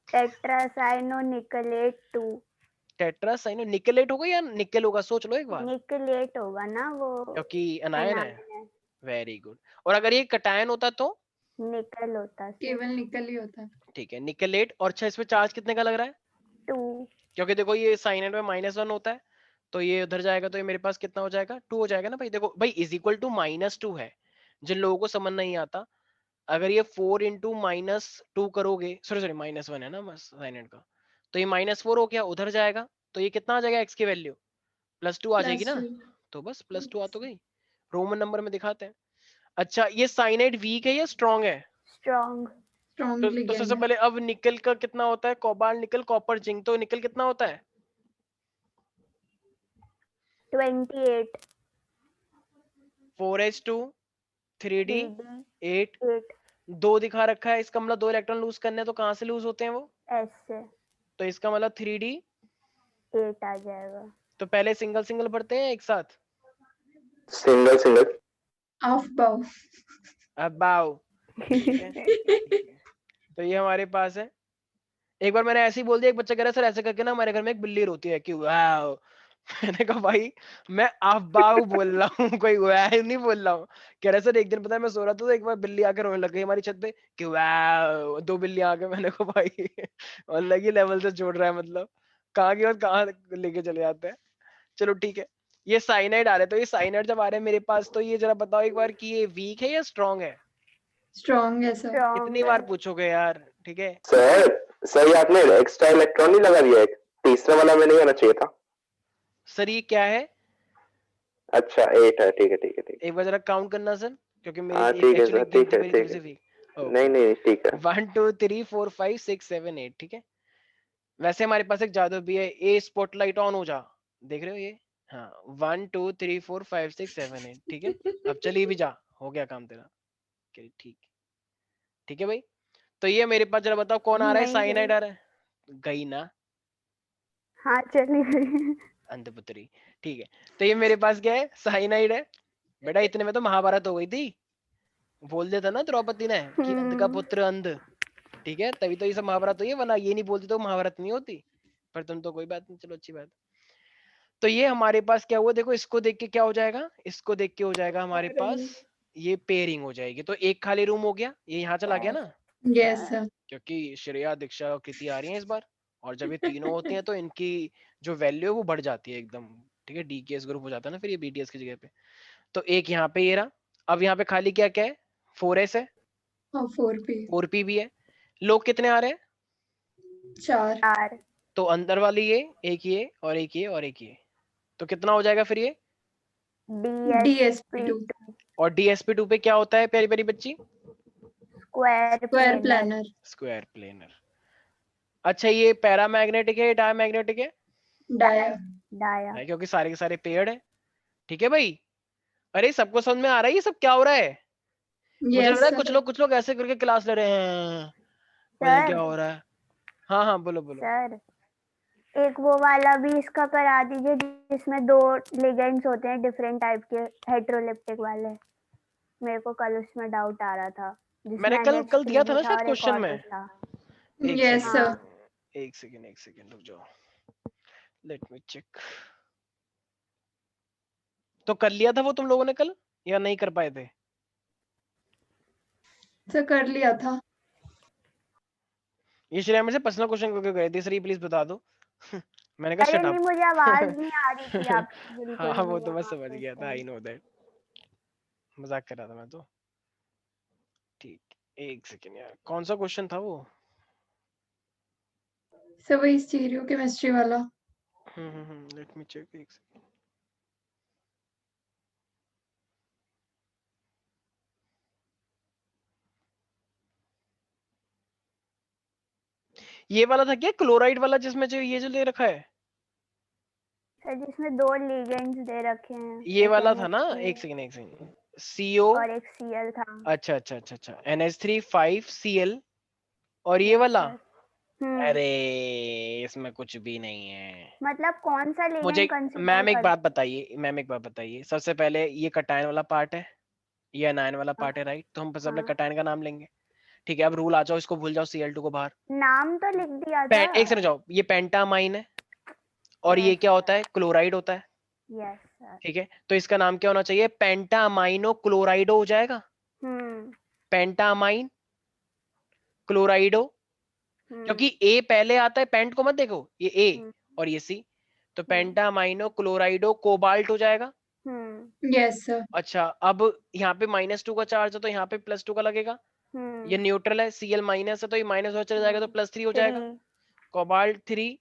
Tetracyanonickelate 2। Tetracyano nickelate होगा या निकल होगा, सोच लो एक बार, निकलेट होगा ना वो, क्योंकि अनायन है। एनायन है। Very good. और अगर ये कटायन होता तो? निकल होता सर। केवल निकल ही होता है। ठीक है निकलेट। और अच्छा इसमें चार्ज कितने का लग रहा है? 2। क्योंकि देखो ये साइनाइड में -1 होता है, तो ये उधर जाएगा तो ये मेरे पास कितना हो जाएगा, 2 हो जाएगा ना भाई। देखो भाई इज इक्वल टू -2 है, जिन लोगों को समझ नहीं आता, अगर ये 4 इंटू -2 करोगे, सॉरी सॉरी -1 है ना साइनाइड का, तो ये -4 हो गया, उधर जाएगा, तो ये कितना आ जाएगा एक्स की वैल्यू, +2 आ जाएगी ना, +2 तो बस +2 आ तो गई। रोमन नंबर में दिखाते हैं। अच्छा ये साइनाइड वीक है या स्ट्रॉन्ग है? स्ट्रॉन्ग। स्ट्रॉन्ग तो लिगेंड सबसे है। पहले अब निकल का कितना होता है, कोबाल्ट निकल कॉपर जिंक, तो निकल कितना होता है? 28। 4h2 3d 3D 8 8 2 दिखा रखा है, इसका मतलब 2 इलेक्ट्रॉन लूज करने हैं, तो कहाँ से लूज होते हैं वो? S से तो इसका मतलब 3d, 8 आ जाएगा। तो पहले सिंगल सिंगल पढ़ते हैं एक साथ। Single single. ऑफ बाउ। अबाउ, ठीक है ठीक है। तो ये हमारे पास है। एक बार मैंने ऐसे ही बोल दिया, एक बच्चा कह रहा है सर ऐसे करके ना हमारे घर में एक बिल्ली रोती है कि वाओ। मैंने कहा भाई मैं अबाउ बोल रहा हूँ, कोई वाह नहीं बोल रहा हूँ। कह रहा है सर एक दिन पता है मैं सो रहा था, तो एक बार बिल्ली आकर रोने लग गई हमारी छत पे कि वाओ, 2 बिल्लियां आके। मैंने कहा भाई अलग ही लेवल से जोड़ रहा है, मतलब कहाँ की बात कहाँ लेके चले जाते हैं। चलो ठीक है, ये साइनाइड आ रहे, तो ये साइनाइड जब आ रहे हैं मेरे पास, तो ये जरा बताओ एक बार कि ये वीक है या स्ट्रॉन्ग है? स्ट्रॉन्ग है सर। स्ट्रॉन्ग इतनी है। बार पूछोगे यार, ठीक है। सर सही, आपने एक्स्ट्रा इलेक्ट्रॉन नहीं लगा दिया, एक तीसरा वाला में नहीं आना चाहिए था। सर ये क्या है? अच्छा 8 है, ठीक है ठीक है ठीक एक बार जरा काउंट करना सर, क्योंकि मेरी हाँ ठीक है एक्चुअली सर, गिनती ठीक है मेरी थोड़ी ठीक सी है। वीक। नहीं ओके नहीं ठीक है। 1 2 3 4 5 6 7 8, ठीक है। वैसे हमारे पास एक जादू भी है, ए स्पॉटलाइट ऑन हो जा, देख रहे हो ये? हाँ 1 2 3 4 5 6 7 8, ठीक है। अब चलिए भी जा, हो गया काम तेरा। Okay, ठीक, ठीक है भाई। तो ये मेरे पास जरा बताओ कौन आ रहा है, नहीं साइनाइड गई। आ रहा है? गई ना हाँ चली गई। अंधपुत्री, ठीक है। तो ये मेरे पास क्या है, साइनाइड है। बेटा इतने में तो महाभारत हो गई थी, बोल देता ना द्रौपदी ने कि अंध का पुत्र अंध, ठीक है, तभी तो ये सब महाभारत हुई है, वरना ये नहीं बोलती तो महाभारत नहीं होती। पर तुम तो कोई बात नहीं, चलो अच्छी बात। तो ये हमारे पास क्या हुआ, देखो इसको देख के क्या हो जाएगा, इसको देख के हो जाएगा हमारे पास ये पेयरिंग हो जाएगी, तो एक खाली रूम हो गया, ये यहाँ चला गया ना, यस सर। क्योंकि श्रेया दीक्षा और कृति आ रही हैं इस बार, और जब ये तीनों होती हैं तो इनकी जो वैल्यू है वो बढ़ जाती है एकदम, ठीक है, डीकेएस ग्रुप हो जाता है ना फिर ये बीटीएस की जगह पे। तो एक यहाँ पे ये रहा। अब यहाँ पे खाली क्या क्या है, 4s है, और 4p 4p भी है। लोग कितने आ रहे हैं? 4। 4। तो अंदर वाली ये एक, ये और एक, ये और एक, ये, तो कितना हो जाएगा फिर ये? DSP2 DSP2 और DSP2 पे क्या होता है प्यारी प्यारी बच्ची? Square square planar. Planar. Square planar. अच्छा ये पैरामैग्नेटिक है, डायमैग्नेटिक है? डाया। डाया। है, क्योंकि सारे के सारे पेयर्ड है, ठीक है भाई। अरे सबको समझ में आ रहा है ये सब क्या हो रहा है? मुझे लग यस रहा है सर। कुछ लोग ऐसे करके क्लास ले रहे हैं, पता नहीं क्या सर हो रहा है। हाँ हाँ बोलो बोलो। सर एक वो वाला भी इसका करा दीजिए जिसमें 2 लिगेंड्स होते हैं डिफरेंट टाइप के, हेटेरोलिप्टिक वाले। मेरे को कल उसमें डाउट आ रहा था, जिसमें मैंने कल NH3 दिया था भी ना था शायद और एक क्वेश्चन और में। कुछ था। एक यस सेकंड, सर। हाँ एक सेकंड रुक जाओ, लेट मी चेक। तो कर लिया था वो तुम लोगों ने कल, या नहीं कर पाए थे? सर कर लिया था। ये श्रेया मेरे से पर्सनल क्वेश्चन करके गए थे, सर ये प्लीज बता दो। मैंने कहा अरे शट नहीं, अप। मुझे आवाज नहीं आ रही थी आपकी बिल्कुल हाँ भी वो तो मैं वहां समझ पे उस गया था, आई टाइम। नो दैट, मजाक कर रहा था मैं तो। ठीक, एक सेकंड यार, कौन सा क्वेश्चन था वो? सर वही स्टीरियो केमिस्ट्री वाला। लेट मी चेक, एक सेकंड। ये वाला था क्या, क्लोराइड वाला, जिसमें जो ये जो ले रखा है? सर जिसमें 2 लिगेंड्स दे रखे हैं, ये एक वाला था ना, NH3 एक सेकंड CO, और एक Cl था। अच्छा अच्छा अच्छा अच्छा, NH3 5Cl, और ये यस वाला, सर। अरे इसमें कुछ भी नहीं है। मतलब कौन सा मुझे लिगेंड कंसीडर मैम एक कर बात बताइए, मैम एक बात बताइए, सबसे पहले ये कटायन वाला पार्ट है, ये अनायन वाला पार्ट है, राइट? तो हम सबसे पहले हाँ। कटायन का नाम लेंगे, ठीक है? अब रूल आ जाओ, इसको भूल जाओ, Cl2 को बाहर। नाम तो लिख दिया था। एक सेकंड जाओ, ये पेंटामाइन है, और ये यस क्या होता है? क्लोराइड होता है, यस सर। ठीक है? तो इसका नाम क्या होना चाहिए? पेंटामाइनो क्लोराइडो हो जाएगा, पेंटामाइन क्लोराइडो, क्योंकि ए पहले आता है, पेंट को मत देखो, ये ए और ये सी, तो पेंटामाइनो क्लोराइडो कोबाल्ट हो जाएगा। Yes sir. अच्छा, अब यहाँ पे -2 का चार्ज है, तो यहाँ पे +2 का लगेगा, ये न्यूट्रल है, Cl माइनस है, तो ये माइनस हो चला जाएगा, तो +3 हो जाएगा, कोबाल्ट 3,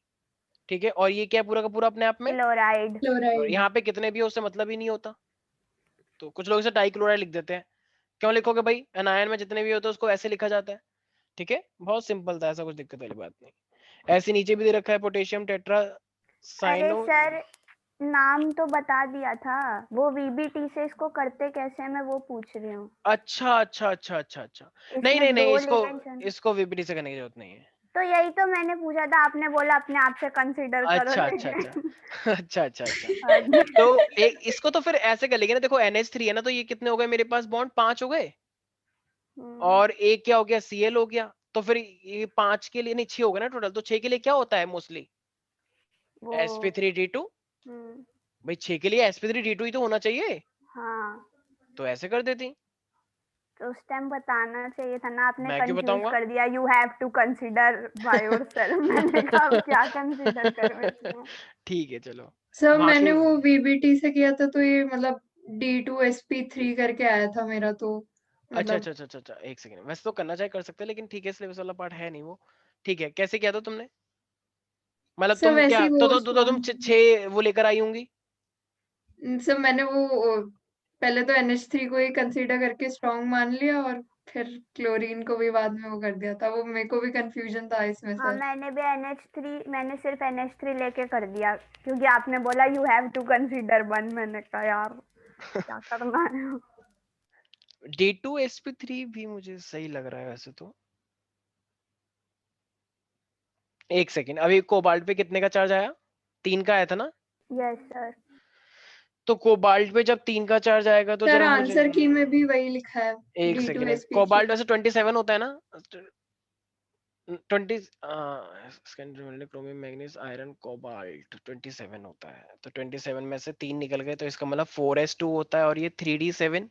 ठीक है? और ये क्या पूरा का पूरा अपने आप में क्लोराइड। और क्लोराइड। यहाँ पे कितने भी हो उससे मतलब ही नहीं होता, तो कुछ लोग इसे डाइक्लोराइड लिख देते हैं। क्यों लिखोगे भाई? एनायन में जितने भी होते हैं उसको ऐसे लिखा जाता है, ठीक है? बहुत सिंपल था, ऐसा कुछ दिक्कत वाली बात नहीं। ऐसे नीचे भी दे रखा है पोटेशियम टेट्रा अरे साइनो। सर नाम तो बता दिया था, वो VBT से इसको करते कैसे हैं मैं वो पूछ रही हूँ। अच्छा अच्छा अच्छा अच्छा अच्छा, नहीं इसमें नहीं नहीं, 2 इसको लिगेंड्स हैं। इसको VBT से करने की जरूरत नहीं है। तो यही तो मैंने पूछा था, आपने बोला अपने आप से कंसीडर करो अच्छा अच्छा लेकिन अच्छा अच्छा अच्छा अच्छा, हाँ जी। तो एक इसको तो फिर ऐसे कर लेंगे ना, देखो NH3 है ना, तो ये कितने हो गए मेरे पास बॉन्ड? 5 हो गए, और एक क्या हो गया? Cl हो गया, तो फिर ये 5 के लिए नहीं 6 हो गए ना टोटल, तो 6 के लिए क्या होता है मोस्टली? वो sp3d2, हम्म, भाई 6 के लिए sp3d2 ही तो होना चाहिए, हाँ तो ऐसे कर देती। तो उस टाइम बताना चाहिए था ना, आपने मैं क्यों कंफ्यूज बताऊंगा? कर दिया, you have to consider by yourself. मैंने कहा अब क्या कंसीडर करूं इसमें। ठीक है चलो, सर वहां मैंने से वो VBT से किया था, तो ये मतलब D2sp3 करके आया था मेरा, तो अच्छा मतलब अच्छा अच्छा अच्छा अच्छा, एक सेकंड, वैसे तो करना चाहे कर सकते हैं, लेकिन ठीक है, सिलेबस वाला पार्ट है नहीं वो, ठीक है? कैसे किया था तुमने? मतलब सर तुम वैसे क्या ही तो वो तुम strong। 6 वो लेकर आई होंगी। सर मैंने वो पहले तो NH3 को ही कंसीडर करके स्ट्रॉन्ग मान लिया, और फिर क्लोरीन को भी बाद में वो कर दिया था, वो मेरे को भी कंफ्यूजन था इसमें हाँ सर। मैंने भी NH3, मैंने सिर्फ NH3 लेके कर दिया, क्योंकि आपने बोला यू हैव टू कंसीडर 1, मैंने कहा यार क्या करना है। D2sp3 भी मुझे सही लग रहा है वैसे तो। एक सेकंड, अभी कोबाल्ट पे कितने का चार्ज आया? 3 का आया था ना? Yes sir. तो कोबाल्ट पे जब 3 का चार्ज आएगा तो सर जरा मुझे आंसर की में भी वही लिखा है, एक सेकंड, D2sp3। कोबाल्ट वैसे 27 होता है ना? 20 क्रोमियम मैग्नीज आयरन कोबाल्ट 27 होता है, तो 27 में से 3 निकल गए, तो इसका मतलब 4s2 होता है, और ये 3d7,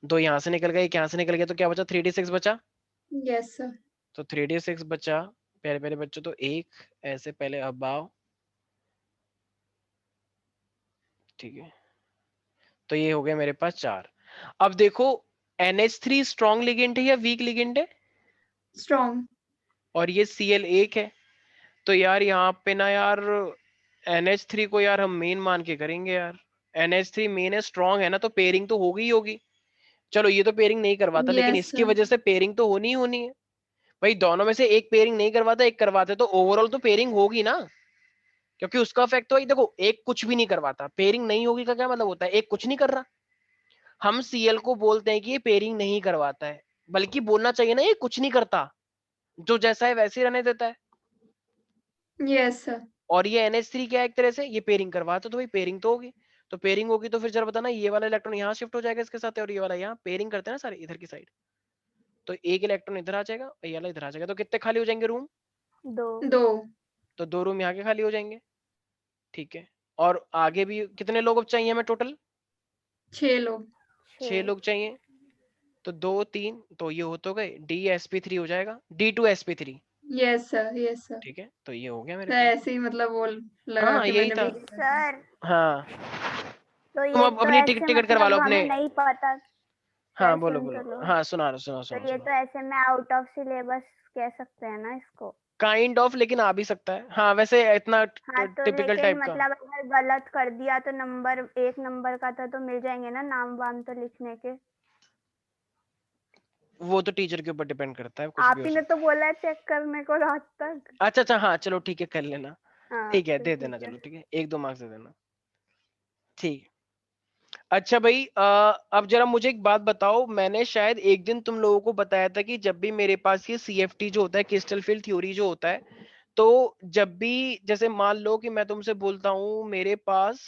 2 यहाँ से निकल गए, एक यहाँ से निकल गया, तो क्या बचा? 3d6 बचा, यस सर। तो 3d6 बचा। पहले पहले बच्चों तो एक ऐसे पहले अबाव, ठीक है? तो ये हो गया मेरे पास 4। अब देखो, NH3 स्ट्रॉन्ग लिगेंड है या वीक लिगेंड है? स्ट्रॉन्ग। और ये Cl एक है, तो यार यहाँ पे ना यार NH3 को यार हम मेन मान के करेंगे यार। NH3 मेन है, स्ट्रॉन्ग है ना, तो पेयरिंग तो होगी ही होगी। चलो ये तो पेयरिंग नहीं करवाता, लेकिन यस इसकी सर। वजह से पेयरिंग तो होनी ही होनी है भाई। दोनों में से एक पेयरिंग नहीं करवाता, एक करवाते, तो ओवरऑल तो पेयरिंग होगी ना, क्योंकि उसका इफेक्ट तो देखो, एक कुछ भी नहीं करवाता, पेयरिंग नहीं होगी का क्या मतलब होता है? एक कुछ नहीं कर रहा। हम Cl को बोलते हैं कि ये पेयरिंग नहीं करवाता है, बल्कि बोलना चाहिए ना ये कुछ नहीं करता, जो जैसा है वैसे ही रहने देता है। Yes sir. और ये NH3 क्या है? एक तरह से ये पेयरिंग करवाता, तो भाई पेयरिंग तो होगी, तो पेयरिंग होगी तो फिर जरा बताना, ये वाला इलेक्ट्रॉन यहाँ शिफ्ट हो जाएगा इसके साथ, और ये वाला यहाँ, पेयरिंग करते हैं ना सारे इधर की साइड, तो एक इलेक्ट्रॉन इधर आ जाएगा और ये वाला इधर आ जाएगा, तो कितने खाली हो जाएंगे रूम? 2। 2। तो 2 रूम यहाँ के खाली हो जाएंगे, ठीक है? और आगे भी कितने लोग अब चाहिए हमें टोटल? 6 लोग। 6 लोग चाहिए, तो 2 3, तो ये हो तो गए, DsP3 हो जाएगा, D2sp3, yes sir. Yes sir. ठीक है? तो ये हो गया मेरे तो पास। ऐसे ही मतलब वो लगा हाँ के यही मैंने था। भी किया था। सर हाँ, तो तुम ये अब तो अपनी ऐसे टिकट कर लो मतलब अपने। हमें नहीं पता। हाँ सर बोलो सुन तो बोलो, लो, हाँ सुना रहा, सुना तो सुना ये सुना। तो ऐसे में आउट ऑफ सिलेबस कह सकते हैं ना इसको। काइंड ऑफ, लेकिन आ भी सकता है, हाँ वैसे इतना हाँ तो टिपिकल लेकिन टाइप का। मतलब अगर गलत कर दिया तो नंबर 1 नंबर का था तो मिल जाएंगे ना नाम वाम तो लिखने के। वो तो टीचर के ऊपर डिपेंड करता है, कुछ भी आप हो ही ने सकता तो बोला है चेक करने को रात तक। है। अच्छा अच्छा, हाँ चलो ठीक है, कर लेना, हाँ ठीक है, तो दे ठीक देना, है। चलो ठीक है, 1 2 मार्क्स दे देना। ठीक। अच्छा भाई, अब जरा मुझे एक बात बताओ, मैंने शायद एक दिन तुम लोगों को बताया था कि जब भी मेरे पास ये CFT जो होता है, क्रिस्टल फील्ड थ्योरी जो होता है, तो जब भी जैसे मान लो कि मैं तुमसे बोलता हूँ मेरे पास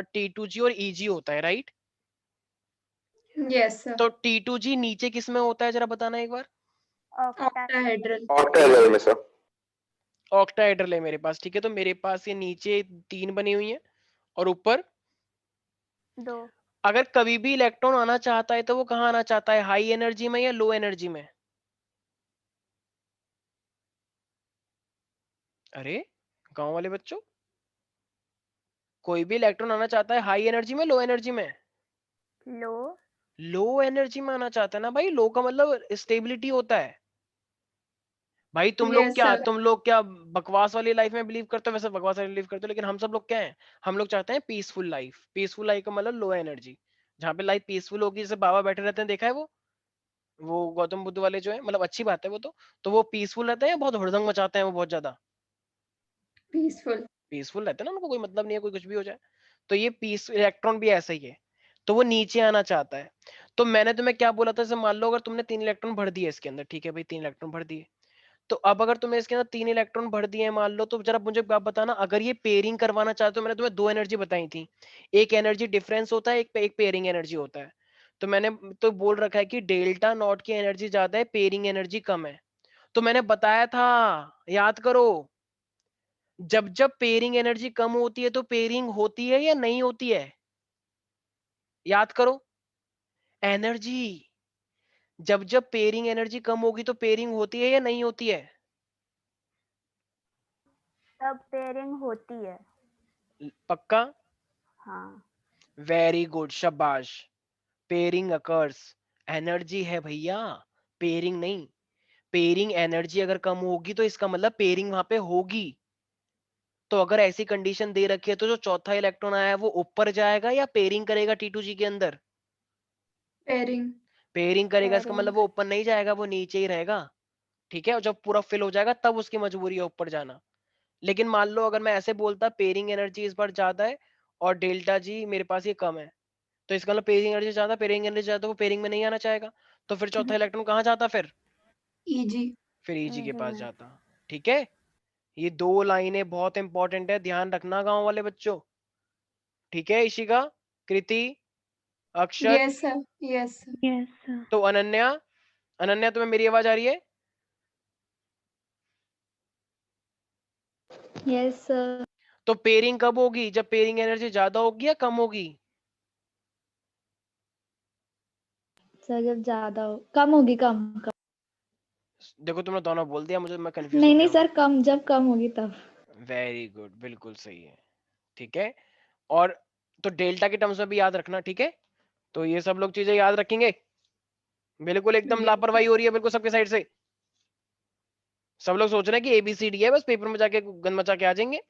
T2G और EG होता है, राइट? Yes sir. तो T2G नीचे किस में होता है, जरा बताना एक बार। ऑक्टाहेड्रल। ऑक्टाहेड्रल में सर। ऑक्टाहेड्रल है मेरे पास, ठीक है। तो मेरे पास ये नीचे 3 बनी हुई है और ऊपर 2। अगर कभी भी इलेक्ट्रॉन आना चाहता है तो वो कहाँ आना चाहता है, हाई एनर्जी में या लो एनर्जी में? अरे गांव वाले बच्चों, कोई भी इलेक्ट्रॉन आना चाहता है हाई एनर्जी में लो एनर्जी में? लो। लो एनर्जी में आना चाहता है ना भाई। लो का मतलब स्टेबिलिटी होता है भाई। Yes sir. तुम लोग क्या बकवास वाली लाइफ में बिलीव करते हो? वैसे बकवास वाली बिलीव करते हो, लेकिन हम सब लोग क्या हैं, हम लोग चाहते हैं पीसफुल लाइफ। पीसफुल लाइफ का मतलब लो एनर्जी, जहाँ पे लाइफ पीसफुल होगी, जैसे बाबा बैठे रहते हैं, देखा है वो गौतम बुद्ध वाले जो है, मतलब अच्छी बात है वो तो वो पीसफुल रहते हैं या बहुत हुड़दंग मचाते हैं वो बहुत ज्यादा? पीसफुल। पीसफुल रहते हैं ना, उनको कोई मतलब नहीं है, कोई कुछ भी हो जाए। तो ये पीस इलेक्ट्रॉन भी ऐसा ही है, तो वो नीचे आना चाहता है। तो मैंने तुम्हें क्या बोला था, जैसे मान लो अगर तुमने 3 इलेक्ट्रॉन भर दिए इसके अंदर, ठीक है भाई, 3 इलेक्ट्रॉन भर दिए, तो अब अगर तुमने इसके अंदर 3 इलेक्ट्रॉन भर दिए हैं मान लो, तो जरा मुझे आप बताना, अगर ये पेयरिंग करवाना चाहते हो, मैंने तुम्हें 2 एनर्जी बताई थी, एक एनर्जी डिफरेंस होता है, एक पेयरिंग एनर्जी होता है। तो मैंने तो बोल रखा है कि डेल्टा नॉट की एनर्जी ज्यादा है, पेयरिंग एनर्जी कम है। तो मैंने बताया था, याद करो, जब जब पेयरिंग एनर्जी कम होती है तो पेयरिंग होती है या नहीं होती है? याद करो, एनर्जी, जब जब पेयरिंग एनर्जी कम होगी तो पेयरिंग होती है या नहीं होती है? तब पेयरिंग होती है। पक्का? हाँ। वेरी गुड, शाबाश। पेयरिंग अकर्स, एनर्जी है भैया, पेयरिंग नहीं। पेयरिंग एनर्जी अगर कम होगी तो इसका मतलब पेयरिंग वहां पे होगी। तो अगर ऐसी कंडीशन दे रखी है तो जो चौथा इलेक्ट्रॉन आया है वो ऊपर जाएगा या पेयरिंग करेगा T2G के अंदर? पेयरिंग। पेयरिंग करेगा, इसका पेयरिंग। मतलब वो ऊपर नहीं जाएगा, वो नीचे ही रहेगा। ठीक है, और जब पूरा फिल हो जाएगा तब उसकी मजबूरी है ऊपर जाना। लेकिन मान लो अगर मैं ऐसे बोलता पेयरिंग एनर्जी इस बार ज्यादा है और डेल्टा जी मेरे पास ये कम है, तो इसका मतलब पेयरिंग एनर्जी ज्यादा, पेयरिंग एनर्जी ज्यादा, वो पेयरिंग में नहीं आना चाहेगा, तो फिर चौथा इलेक्ट्रॉन कहाँ जाता फिर? ईजी। फिर EG के इजी पास में। जाता। ठीक है, ये 2 लाइनें बहुत इंपॉर्टेंट है, ध्यान रखना गांव वाले बच्चों। ठीक है Ishika, Kriti, Akshat, yes sir. Yes sir. Yes sir. तो अनन्या, अनन्या तुम्हें मेरी आवाज आ रही है? Yes sir. तो पेयरिंग कब होगी, जब पेयरिंग एनर्जी ज्यादा होगी या कम होगी? सर जब ज्यादा हो, कम होगी, कम। देखो तुमने दोनों बोल दिया मुझे, मैं कंफ्यूज हो नहीं गया नहीं हूँ। सर, कम, जब कम होगी तब। वेरी गुड, बिल्कुल सही है। ठीक है, और तो डेल्टा के टर्म्स में भी याद रखना, ठीक है? तो ये सब लोग चीजें याद रखेंगे। बिल्कुल एकदम यस लापरवाही हो रही है बिल्कुल सबके साइड से। सब लोग सोच रहे हैं कि ABCD है, बस पेपर में जाके गन मचा के आ जाएंगे।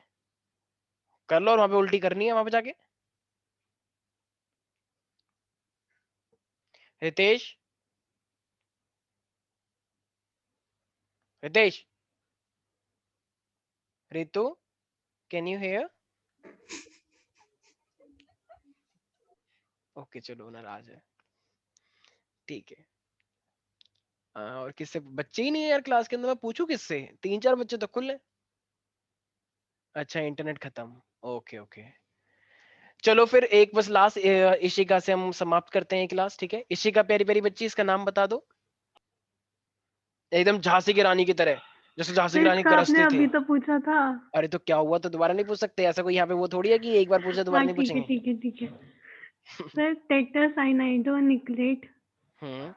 कर लो, और वहां पे उल्टी करनी है वहां पे जाके। Ritesh, Ritesh, Ritu, can you hear? Okay चलो, नाराज है, ठीक है। और किससे, बच्चे ही नहीं है यार क्लास के अंदर, मैं पूछूं किससे? 3-4 बच्चे तो खुले। अच्छा इंटरनेट खत्म, ओके ओके। चलो फिर एक बस लास्ट इशिका से हम समाप्त करते हैं क्लास, ठीक है? इशिका प्यारी प्यारी बच्ची, इसका नाम बता दो एकदम झांसी की रानी की तरह, जैसे झांसी की तो रानी इसका आपने गरजती थी। अभी तो पूछा था। अरे तो क्या हुआ, तो दोबारा नहीं पूछ सकते? ऐसा कोई यहाँ पे वो थोड़ी है कि एक बार पूछे दोबारा हाँ नहीं ठीक है पूछेंगे। ठीक है ठीक है। सर टेट्रासाइनाइडोनिक्लेट हम्म,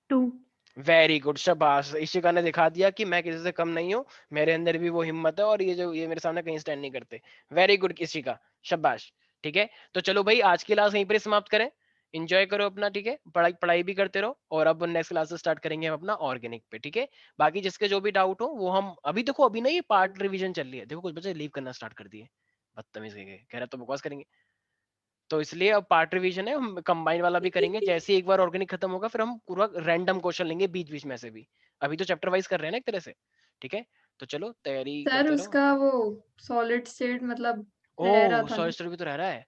2। वेरी गुड, शाबाश। इशिका ने दिखा दिया कि मैं किसी से कम नहीं हूँ, मेरे अंदर भी वो हिम्मत है, और ये मेरे सामने कहीं स्टैंड नहीं करते। वेरी गुड इशिका, शाबाश। ठीक है, तो चलो भाई आज की क्लास यहीं पर समाप्त करें। एंजॉय करो अपना, ठीक है? पढ़ाई पढ़ाई भी करते रहो, और अब नेक्स्ट क्लास स्टार्ट करेंगे हम अपना ऑर्गेनिक पे, ठीक है? बाकी जिसके जो भी डाउट हो वो हम अभी, देखो अभी ना ये पार्ट रिवीजन चल रही है, देखो कुछ बच्चे लीव करना स्टार्ट कर दिए, बदतमीज कह रहा तो बकवास करेंगे। तो इसलिए अब पार्ट रिवीजन है, हम कंबाइन वाला भी करेंगे। जैसे एक बार ऑर्गेनिक खत्म होगा फिर हम पूरा रैंडम क्वेश्चन लेंगे बीच बीच में से भी। अभी तो चैप्टर वाइज कर रहे हैं ना एक तरह से, ठीक है? तो चलो तैयारी सर करते रहो। उसका वो सॉलिड स्टेट मतलब रह रहा ओह था सॉरी ना। स्टोरी भी तो रह रहा है।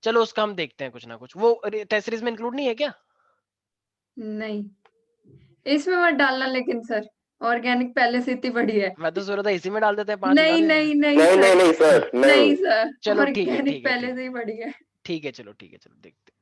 चलो उसका हम देखते हैं कुछ ना कुछ। वो टेस्ट सीरीज में इंक्लूड नहीं है क्या? नहीं, इसमें मत डालना लेकिन सर, ऑर्गेनिक पहले से इतनी बड़ी है। मैं तो सोच रहा था इसी में डाल देते हैं, 5 नहीं बता देते नहीं हैं। नहीं नहीं नहीं सर, नहीं सर, नहीं नहीं। सर, चलो ठीक है, ऑर्गेनिक ठीक है, पहले ठीक से ही बड़ी है। ठीक है, चलो ठीक है, चलो देखते हैं।